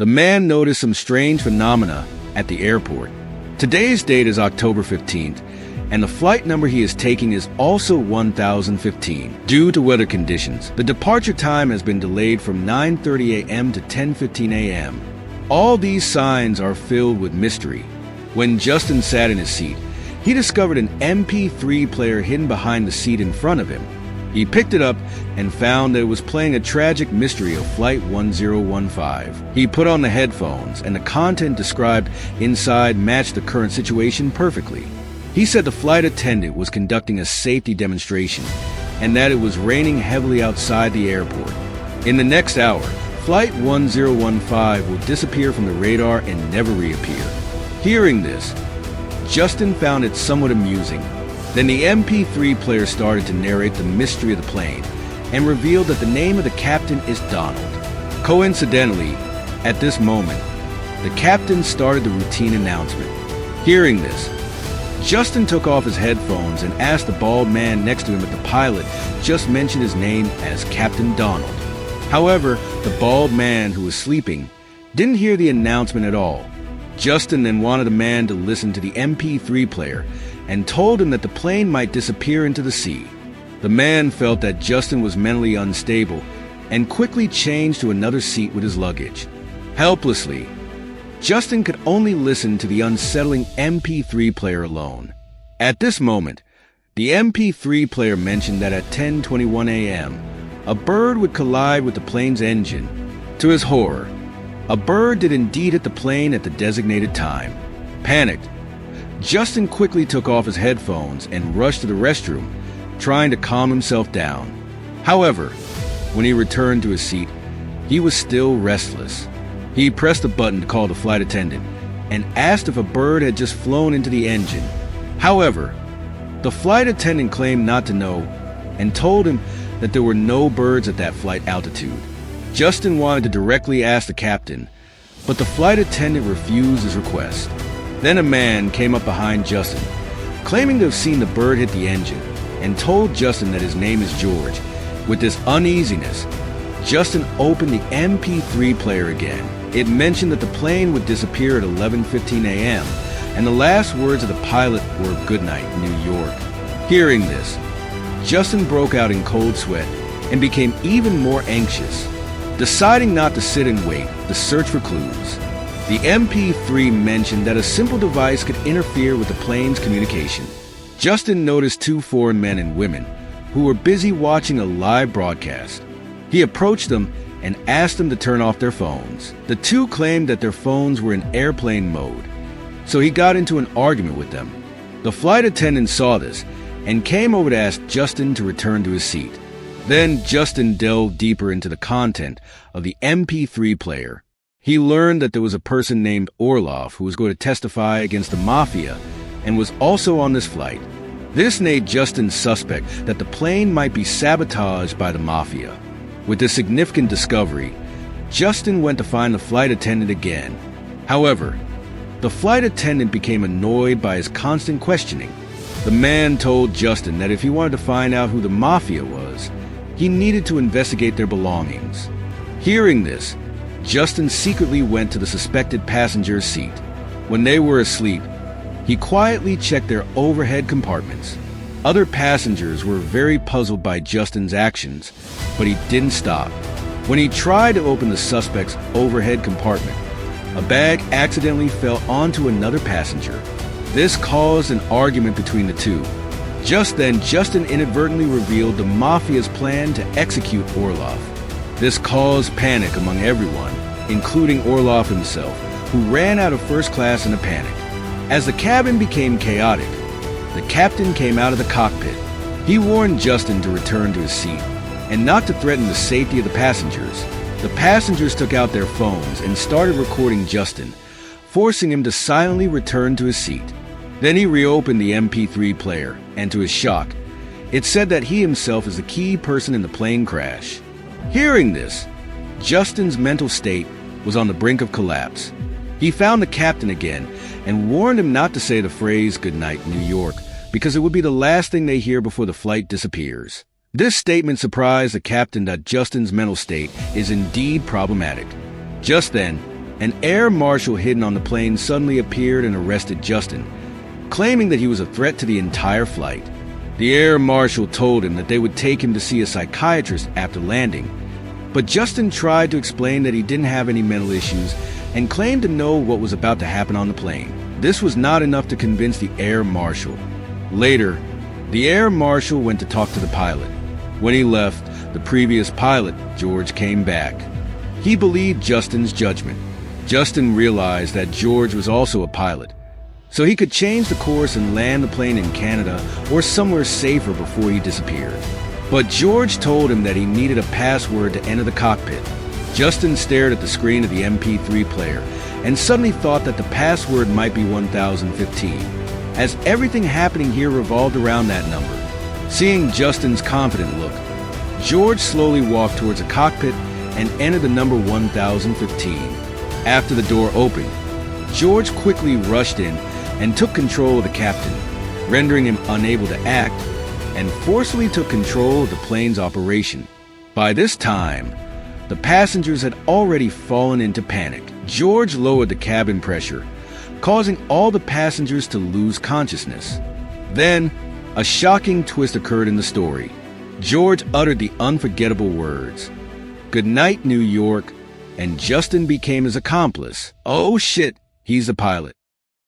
The man noticed some strange phenomena at the airport. Today's date is October 15th, and the flight number he is taking is also 1015. Due to weather conditions, the departure time has been delayed from 9:30 a.m. to 10:15 a.m. All these signs are filled with mystery. When Justin sat in his seat, he discovered an MP3 player hidden behind the seat in front of him. He picked it up and found that it was playing a tragic mystery of Flight 1015. He put on the headphones, and the content described inside matched the current situation perfectly. He said the flight attendant was conducting a safety demonstration and that it was raining heavily outside the airport. In the next hour, Flight 1015 will disappear from the radar and never reappear. Hearing this, Justin found it somewhat amusing. Then the MP3 player started to narrate the mystery of the plane and revealed that the name of the captain is Donald. Coincidentally, at this moment, the captain started the routine announcement. Hearing this, Justin took off his headphones and asked the bald man next to him if the pilot just mentioned his name as Captain Donald. However, the bald man, who was sleeping, didn't hear the announcement at all. Justin then wanted the man to listen to the MP3 player and told him that the plane might disappear into the sea. The man felt that Justin was mentally unstable and quickly changed to another seat with his luggage. Helplessly, Justin could only listen to the unsettling MP3 player alone. At this moment, the MP3 player mentioned that at 10:21 a.m., a bird would collide with the plane's engine. To his horror, a bird did indeed hit the plane at the designated time. Panicked, Justin quickly took off his headphones and rushed to the restroom, trying to calm himself down. However, when he returned to his seat, he was still restless. He pressed a button to call the flight attendant and asked if a bird had just flown into the engine. However, the flight attendant claimed not to know and told him that there were no birds at that flight altitude. Justin wanted to directly ask the captain, but the flight attendant refused his request. Then a man came up behind Justin, claiming to have seen the bird hit the engine, and told Justin that his name is George. With this uneasiness, Justin opened the MP3 player again. It mentioned that the plane would disappear at 11:15 a.m., and the last words of the pilot were "Good night, New York." Hearing this, Justin broke out in cold sweat and became even more anxious. Deciding not to sit and wait to search for clues, the MP3 mentioned that a simple device could interfere with the plane's communication. Justin noticed two foreign men and women who were busy watching a live broadcast. He approached them and asked them to turn off their phones. The two claimed that their phones were in airplane mode, so he got into an argument with them. The flight attendant saw this and came over to ask Justin to return to his seat. Then Justin delved deeper into the content of the MP3 player. He learned that there was a person named Orloff who was going to testify against the mafia and was also on this flight. This made Justin suspect that the plane might be sabotaged by the mafia. With this significant discovery, Justin went to find the flight attendant again. However, the flight attendant became annoyed by his constant questioning. The man told Justin that if he wanted to find out who the mafia was, he needed to investigate their belongings. Hearing this, Justin secretly went to the suspected passenger's seat. When they were asleep, he quietly checked their overhead compartments. Other passengers were very puzzled by Justin's actions, but he didn't stop. When he tried to open the suspect's overhead compartment, a bag accidentally fell onto another passenger. This caused an argument between the two. Just then, Justin inadvertently revealed the mafia's plan to execute Orloff. This caused panic among everyone, including Orloff himself, who ran out of first class in a panic. As the cabin became chaotic, the captain came out of the cockpit. He warned Justin to return to his seat and not to threaten the safety of the passengers. The passengers took out their phones and started recording Justin, forcing him to silently return to his seat. Then he reopened the MP3 player, and to his shock, it said that he himself is the key person in the plane crash. Hearing this, Justin's mental state was on the brink of collapse. He found the captain again and warned him not to say the phrase "Good night, New York," because it would be the last thing they hear before the flight disappears. This statement surprised the captain that Justin's mental state is indeed problematic. Just then, An air marshal hidden on the plane suddenly appeared and arrested Justin, claiming that he was a threat to the entire flight. The air marshal told him that they would take him to see a psychiatrist after landing, but Justin tried to explain that he didn't have any mental issues and claimed to know what was about to happen on the plane. This was not enough to convince the air marshal. Later, the air marshal went to talk to the pilot. When he left, the previous pilot, George, came back. He believed Justin's judgment. Justin realized that George was also a pilot, so he could change the course and land the plane in Canada or somewhere safer before he disappeared. But George told him that he needed a password to enter the cockpit. Justin stared at the screen of the MP3 player and suddenly thought that the password might be 1015, as everything happening here revolved around that number. Seeing Justin's confident look, George slowly walked towards a cockpit and entered the number 1015. After the door opened, George quickly rushed in and took control of the captain, rendering him unable to act, and forcefully took control of the plane's operation. By this time, the passengers had already fallen into panic. George lowered the cabin pressure, causing all the passengers to lose consciousness. Then, a shocking twist occurred in the story. George uttered the unforgettable words, "Good night, New York," and Justin became his accomplice. Oh shit, he's the pilot.